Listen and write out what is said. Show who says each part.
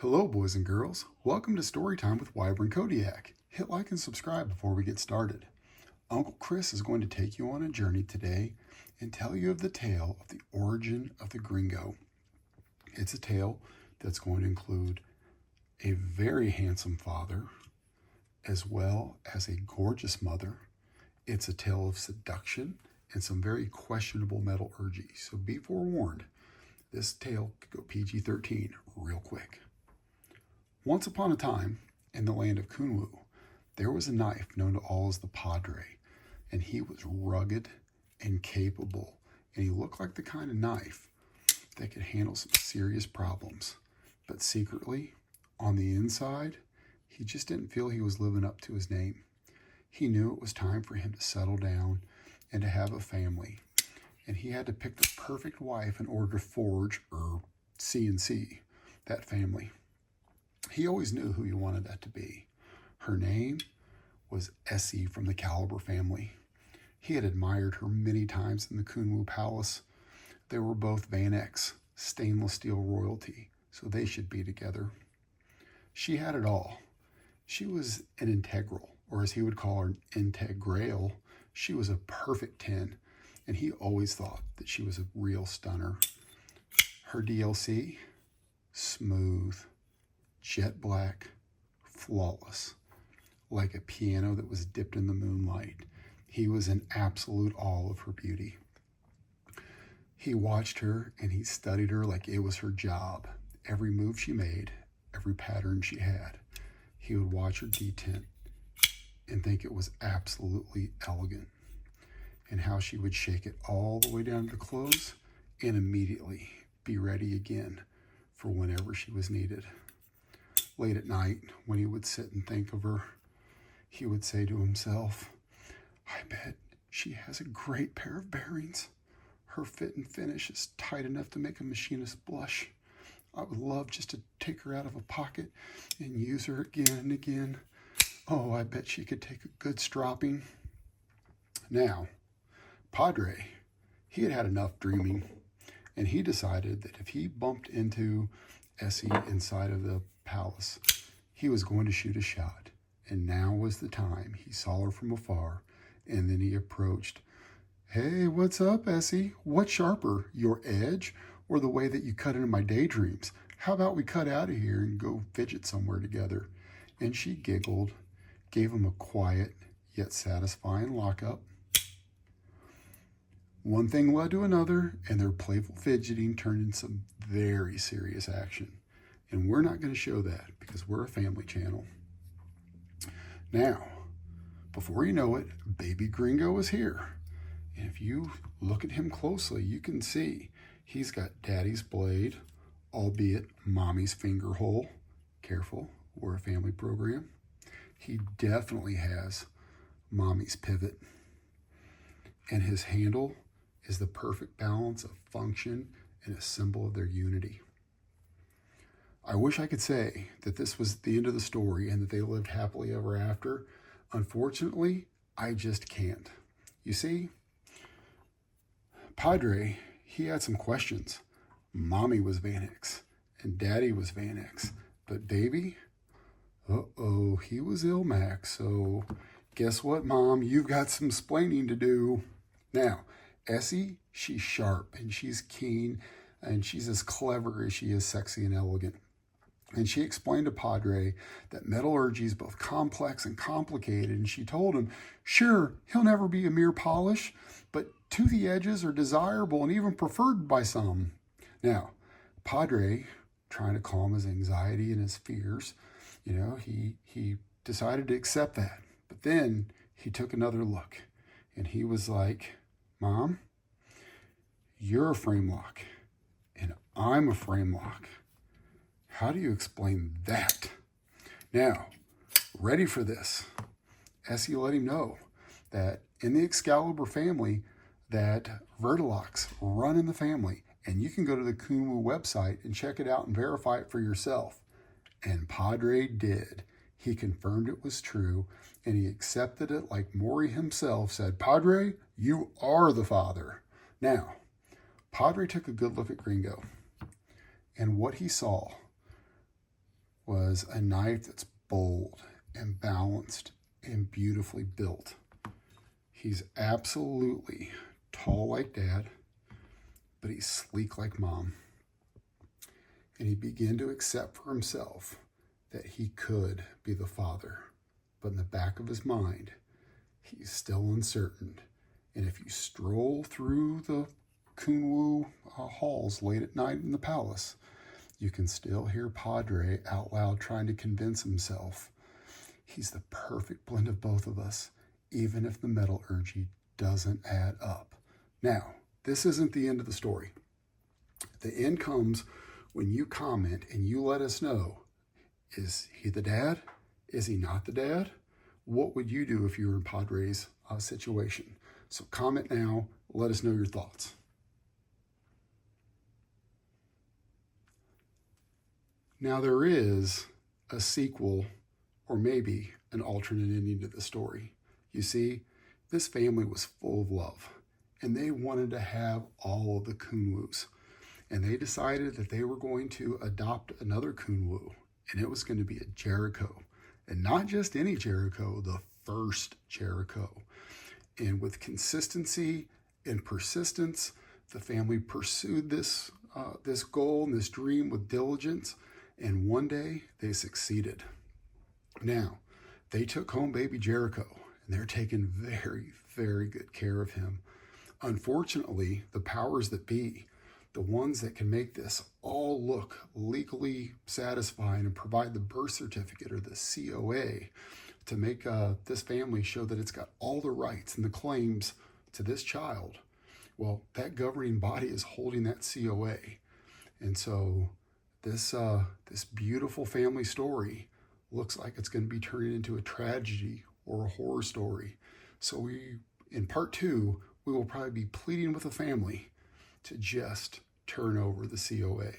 Speaker 1: Hello boys and girls, welcome to Storytime with Wyvern Kodiak. Hit like and subscribe before we get started. Uncle Chris is going to take you on a journey today and tell you of the tale of the origin of the Gringo. It's a tale that's going to include a very handsome father as well as a gorgeous mother. It's a tale of seduction and some very questionable metallurgy, so be forewarned. This tale could go PG-13 real quick. Once upon a time, in the land of Kunwu, there was a knife known to all as the Padre, and he was rugged and capable, and he looked like the kind of knife that could handle some serious problems. But secretly, on the inside, he just didn't feel he was living up to his name. He knew it was time for him to settle down and to have a family, and he had to pick the perfect wife in order to forge, or CNC, that family. He always knew who he wanted that to be. Her name was Essie from the Caliber family. He had admired her many times in the Kunwu Palace. They were both Van X, stainless steel royalty, so they should be together. She had it all. She was an integral, or as he would call her, integral. She was a perfect 10, and he always thought that she was a real stunner. Her DLC, smooth, jet black, flawless, like a piano that was dipped in the moonlight. He was in absolute awe of her beauty. He watched her and he studied her like it was her job. Every move she made, every pattern she had, he would watch her detent and think it was absolutely elegant. And how she would shake it all the way down to the clothes and immediately be ready again for whenever she was needed. Late at night, when he would sit and think of her, he would say to himself, I bet she has a great pair of bearings. Her fit and finish is tight enough to make a machinist blush. I would love just to take her out of a pocket and use her again and again. Oh, I bet she could take a good stropping. Now, Padre, he had had enough dreaming, and he decided that if he bumped into Essie inside of the palace, he was going to shoot a shot. And now was the time. He saw her from afar, and then he approached. Hey, what's up, Essie? What's sharper, your edge or the way that you cut into my daydreams? How about we cut out of here and go fidget somewhere together? And she giggled, gave him a quiet yet satisfying lockup. One thing led to another, and their playful fidgeting turned into some very serious action. And we're not going to show that because we're a family channel. Now, before you know it, baby Gringo is here. And if you look at him closely, you can see he's got daddy's blade, albeit mommy's finger hole. Careful, we're a family program. He definitely has mommy's pivot. And his handle is the perfect balance of function and a symbol of their unity. I wish I could say that this was the end of the story and that they lived happily ever after. Unfortunately, I just can't. You see, Padre, he had some questions. Mommy was Van X and Daddy was Van X, but baby, he was Ilmac. So guess what, Mom? You've got some splaining to do. Now, Essie, she's sharp and she's keen and she's as clever as she is sexy and elegant. And she explained to Padre that metallurgy is both complex and complicated. And she told him, sure, he'll never be a mere polish, but toothy edges are desirable and even preferred by some. Now, Padre, trying to calm his anxiety and his fears, he decided to accept that. But then he took another look and he was like, Mom, you're a frame lock and I'm a frame lock. How do you explain that? Now, ready for this. Essie let him know that in the Excalibur family, that Vertilocks run in the family, and you can go to the Kunwu website and check it out and verify it for yourself. And Padre did. He confirmed it was true, and he accepted it like Maury himself said, Padre, you are the father. Now, Padre took a good look at Gringo, and what he saw was a knife that's bold and balanced and beautifully built. He's absolutely tall like Dad, but he's sleek like Mom. And he began to accept for himself that he could be the father. But in the back of his mind, he's still uncertain. And if you stroll through the Kunwu halls late at night in the palace, you can still hear Padre out loud trying to convince himself he's the perfect blend of both of us, even if the metallurgy doesn't add up. Now, this isn't the end of the story. The end comes when you comment and you let us know, is he the dad? Is he not the dad? What would you do if you were in Padre's situation? So comment now, let us know your thoughts. Now there is a sequel or maybe an alternate ending to the story. You see, this family was full of love and they wanted to have all of the Kunwus. And they decided that they were going to adopt another Kunwu, and it was going to be a Jericho. And not just any Jericho, the first Jericho. And with consistency and persistence, the family pursued this goal and this dream with diligence, and one day they succeeded. Now, they took home baby Jericho, and they're taking very, very good care of him. Unfortunately, the powers that be, the ones that can make this all look legally satisfying and provide the birth certificate or the COA to make this family show that it's got all the rights and the claims to this child. Well, that governing body is holding that COA. And so this beautiful family story looks like it's going to be turning into a tragedy or a horror story. So in part 2, we will probably be pleading with the family to just turn over the COA.